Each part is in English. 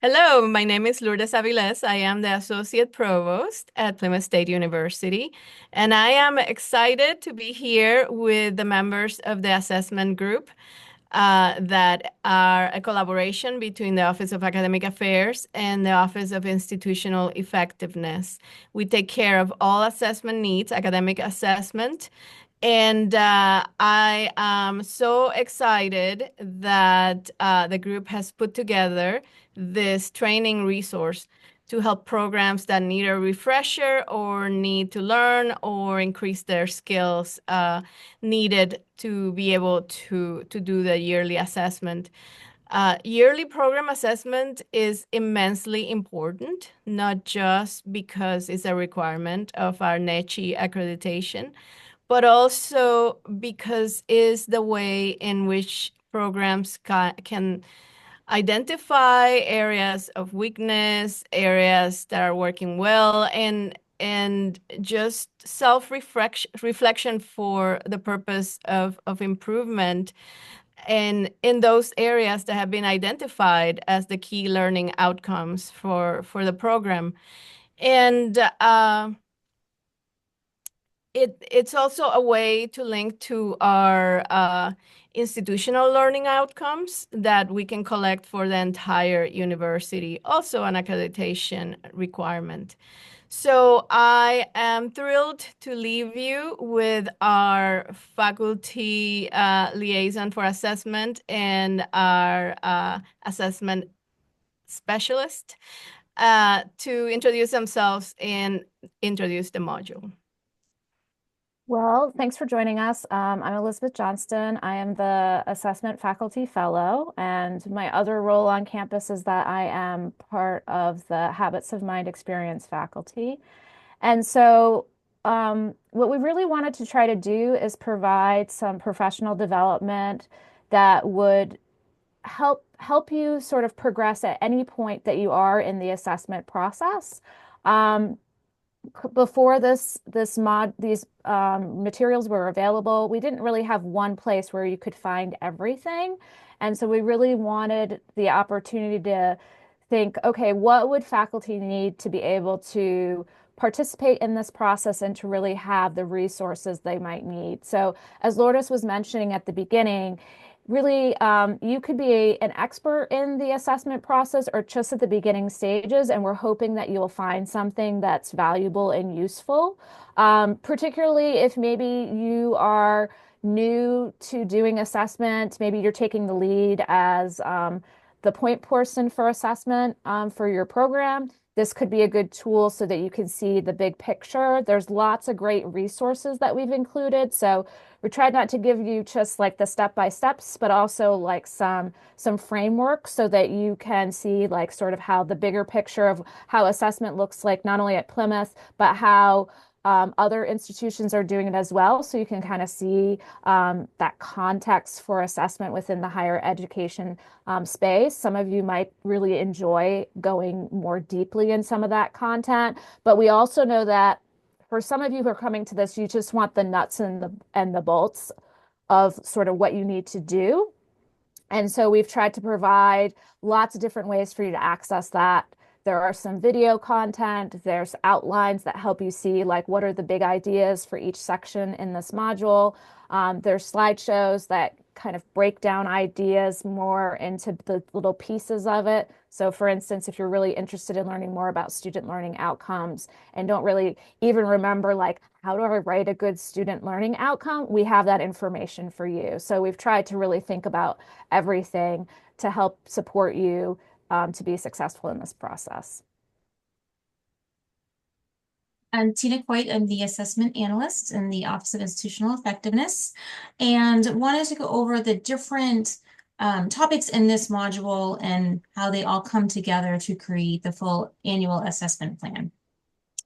Hello, my name is Lourdes Aviles. I am the Associate Provost at Plymouth State University, and I am excited to be here with the members of the assessment group that are a collaboration between the Office of Academic Affairs and the Office of Institutional Effectiveness. We take care of all assessment needs, academic assessment, and I am so excited that the group has put together this training resource to help programs that need a refresher or need to learn or increase their skills needed to be able to do the yearly assessment. Yearly program assessment is immensely important, not just because it's a requirement of our NECHI accreditation, but also because is the way in which programs can identify areas of weakness, areas that are working well, and just self-reflection for the purpose of improvement and in those areas that have been identified as the key learning outcomes for the program. And it's also a way to link to our institutional learning outcomes that we can collect for the entire university, also an accreditation requirement. So I am thrilled to leave you with our faculty liaison for assessment and our assessment specialist to introduce themselves and introduce the module. Well, thanks for joining us. I'm Elizabeth Johnston. I am the Assessment Faculty Fellow, and my other role on campus is that I am part of the Habits of Mind Experience faculty. And so, what we really wanted to try to do is provide some professional development that would help you sort of progress at any point that you are in the assessment process. Before these materials were available, we didn't really have one place where you could find everything. And so we really wanted the opportunity to think, okay, what would faculty need to be able to participate in this process and to really have the resources they might need? So as Lourdes was mentioning at the beginning, really, you could be an expert in the assessment process or just at the beginning stages, and we're hoping that you'll find something that's valuable and useful. Particularly if maybe you are new to doing assessment, maybe you're taking the lead as the point person for assessment for your program. This could be a good tool so that you can see the big picture. There's lots of great resources that we've included. So we tried not to give you just like the step-by-steps, but also like some framework so that you can see like sort of how the bigger picture of how assessment looks like, not only at Plymouth, but how other institutions are doing it as well. So you can kind of see that context for assessment within the higher education space. Some of you might really enjoy going more deeply in some of that content, but we also know that for some of you who are coming to this, you just want the nuts and the bolts of sort of what you need to do. And so we've tried to provide lots of different ways for you to access that. There are some video content, there's outlines that help you see like what are the big ideas for each section in this module. There's slideshows that kind of break down ideas more into the little pieces of it. So for instance, if you're really interested in learning more about student learning outcomes and don't really even remember like, how do I write a good student learning outcome? We have that information for you. So we've tried to really think about everything to help support you to be successful in this process. I'm Tina Coit. I'm the assessment analyst in the Office of Institutional Effectiveness, and wanted to go over the different topics in this module and how they all come together to create the full annual assessment plan.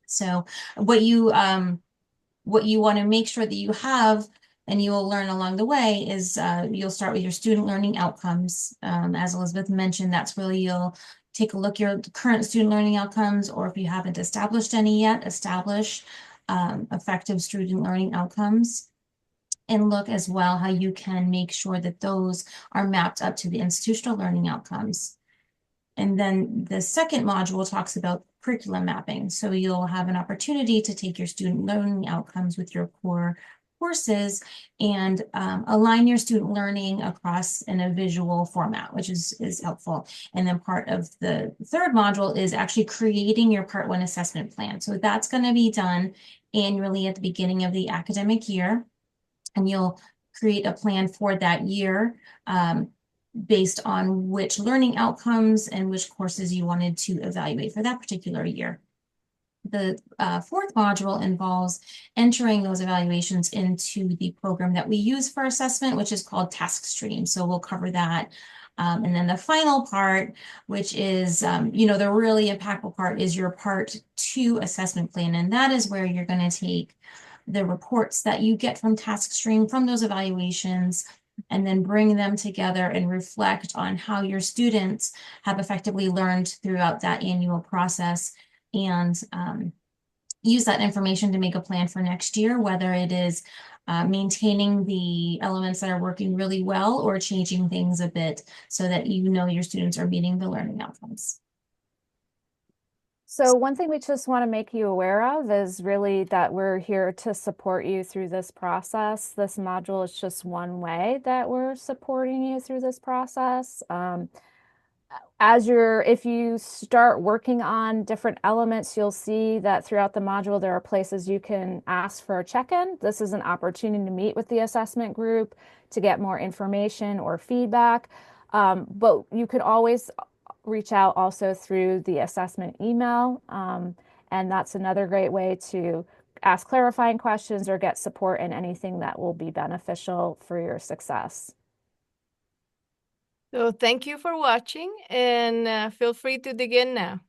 So what you want to make sure that you have, and you will learn along the way, is you'll start with your student learning outcomes. As Elizabeth mentioned, that's really you'll take a look at your current student learning outcomes, or if you haven't established any yet, establish effective student learning outcomes, and look as well how you can make sure that those are mapped up to the institutional learning outcomes. And then the second module talks about curriculum mapping. So you'll have an opportunity to take your student learning outcomes with your core courses and align your student learning across in a visual format, which is helpful. And then part of the third module is actually creating your Part 1 assessment plan. So that's going to be done annually at the beginning of the academic year. And you'll create a plan for that year based on which learning outcomes and which courses you wanted to evaluate for that particular year. The fourth module involves entering those evaluations into the program that we use for assessment, which is called Task Stream. So we'll cover that. And then the final part, which is, the really impactful part, is your Part 2 assessment plan. And that is where you're going to take the reports that you get from Task Stream from those evaluations and then bring them together and reflect on how your students have effectively learned throughout that annual process and use that information to make a plan for next year, whether it is maintaining the elements that are working really well or changing things a bit so that your students are meeting the learning outcomes. So one thing we just want to make you aware of is really that we're here to support you through this process. This module is just one way that we're supporting you through this process. If you start working on different elements, you'll see that throughout the module, there are places you can ask for a check-in. This is an opportunity to meet with the assessment group to get more information or feedback. But you could always reach out also through the assessment email. And that's another great way to ask clarifying questions or get support in anything that will be beneficial for your success. So thank you for watching, and feel free to dig in now.